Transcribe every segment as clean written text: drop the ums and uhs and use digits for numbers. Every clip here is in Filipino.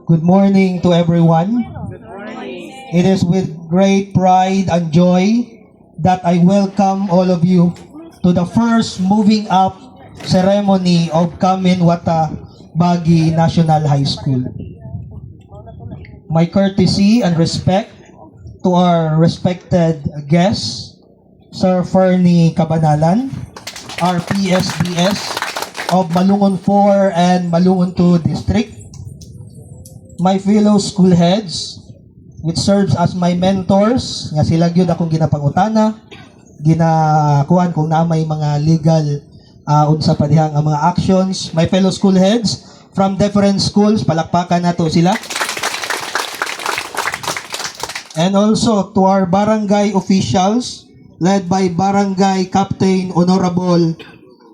Good morning to everyone. It is with great pride and joy that I welcome all of you to the first moving up ceremony of Kaminwata Baguio National High School. My courtesy and respect to our respected guests, Sir Fernie Cabanalan, our PSDS of Malungon 4 and Malungon 2 District, my fellow school heads, which serves as my mentors, nga sila gyud akong ginapangutana, ginakuan kung na may mga legal unsa pa dihang ang mga actions. My fellow school heads from different schools, palakpakan nato sila. And also to our barangay officials, led by Barangay Captain Honorable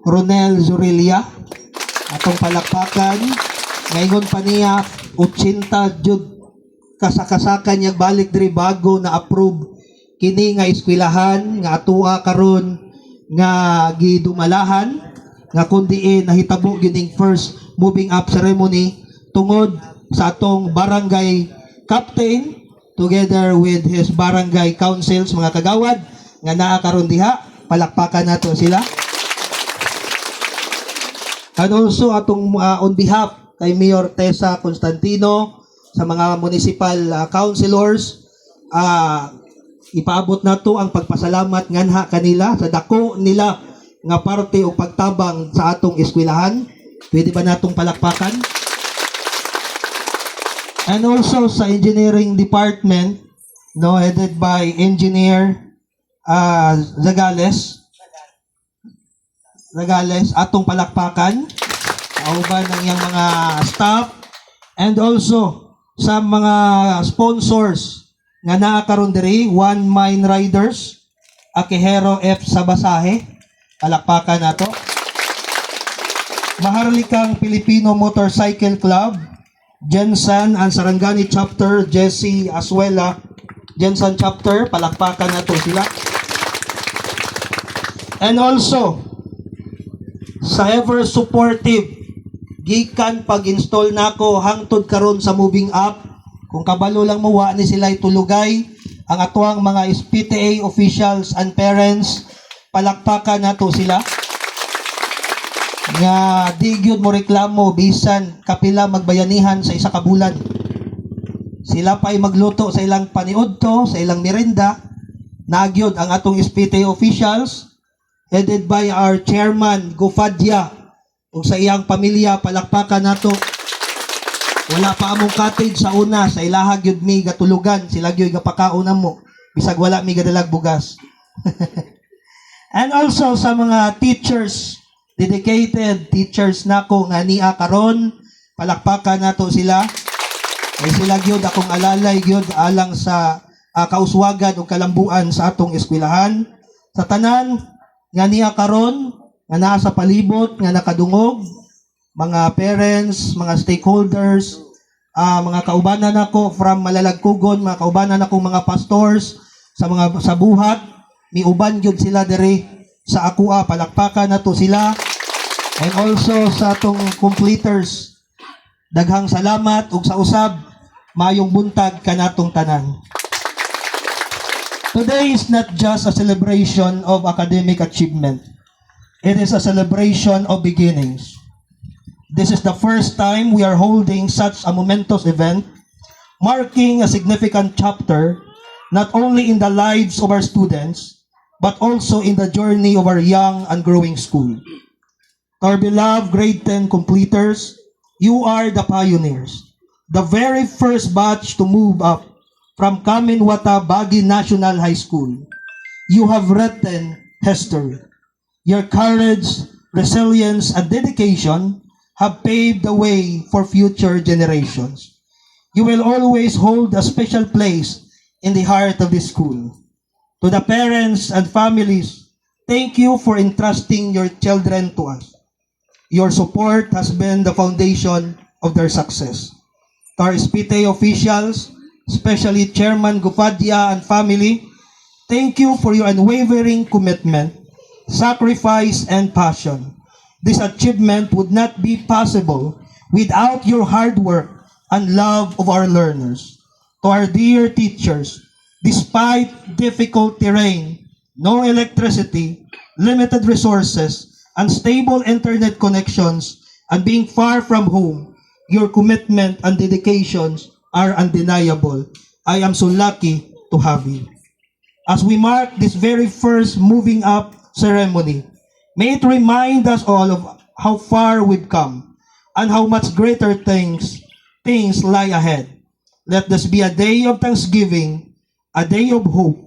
Ronel Zurilia, atong palakpakan. Ngayon pa niya 80 jud kasakasakan niya balik diri bago na approve kini nga eskwelahan nga atua karon nga gidumalahan nga kundi nahitabo gining first moving up ceremony tungod sa atong barangay captain together with his barangay councils, mga kagawad nga naa karon diha. Palakpakan nato sila. And also atong on behalf kay Mayor Tessa Constantino, sa mga municipal councilors, ipaabot na to ang pagpasalamat nganha kanila sa dako nila nga parte o pagtabang sa atong eskwelahan. Pwede ba natong palakpakan? And also sa engineering department, no, headed by Engineer Zagales, atong palakpakan. Kauban ng iyang mga staff, and also sa mga sponsors nga naa karon diri, One Mine Riders, Akihero F Sabasahe, palakpakan nato. Maharlikang Filipino Motorcycle Club, Jensen and Sarangani Chapter, Jesse Asuela, Jensen Chapter, palakpakan nato sila. And also sa ever supportive gikan pag-install nako hangtod karon sa moving up, kung kabalo lang mo wa ni sila itulugay ang atuang mga PTA officials and parents, palakpakan nato sila nga di gyud mo reklamo bisan kapila magbayanihan sa isa ka bulan. Sila pa'y magluto sa ilang paniudto, sa ilang merenda. Nagyod ang atong PTA officials headed by our chairman Gofadya ug sa iyang pamilya, palakpakan nato. Wala pa among cottage sa una, sa ilaha gyud mi gatulugan, sila gyud gapakaon mo bisag wala mi gadalag bugas. And also sa mga teachers, dedicated teachers nako nga niya karon, palakpakan nato sila. Ay sila gyud akong alalay gyud alang sa kauswagan ug kalambuan sa atong eskwelahan. Sa tanan nga niya karon nga naa sa palibot nga nakadungog, mga parents, mga stakeholders, mga kaubanan nako from Malalagkugon, mga kaubanan nako mga pastors sa buhat, miuban gyud sila diri sa akua, palakpakan nato sila. And also sa atong completers, daghang salamat ug sa usab mayong buntag kanatong tanan. Today is not just a celebration of academic achievement. It is a celebration of beginnings. This is the first time we are holding such a momentous event, marking a significant chapter not only in the lives of our students, but also in the journey of our young and growing school. To our beloved grade 10 completers, you are the pioneers, the very first batch to move up from Kaminwata Baguio National High School. You have written history. Your courage, resilience, and dedication have paved the way for future generations. You will always hold a special place in the heart of this school. To the parents and families, thank you for entrusting your children to us. Your support has been the foundation of their success. To our SPTA officials, especially Chairman Gufadya and family, thank you for your unwavering commitment, sacrifice, and passion. This achievement would not be possible without your hard work and love of our learners. To our dear teachers, despite difficult terrain, no electricity, limited resources, unstable internet connections, and being far from home, your commitment and dedications are undeniable. I am so lucky to have you. As we mark this very first moving up ceremony, may it remind us all of how far we've come and how much greater things lie ahead. Let this be a day of thanksgiving, a day of hope,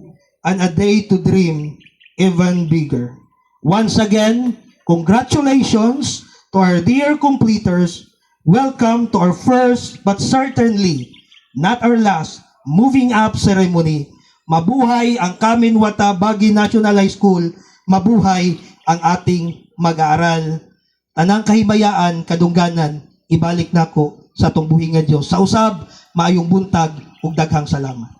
and a day to dream even bigger. Once again, congratulations to our dear completers. Welcome to our first but certainly not our last moving up ceremony. Mabuhay ang Kaminwata Baguio National High School. Mabuhay ang ating mag-aaral. Tanang kahimayaan, kadungganan, ibalik nako sa atong buhi nga Dios. Sa usab, maayong buntag ug daghang salamat.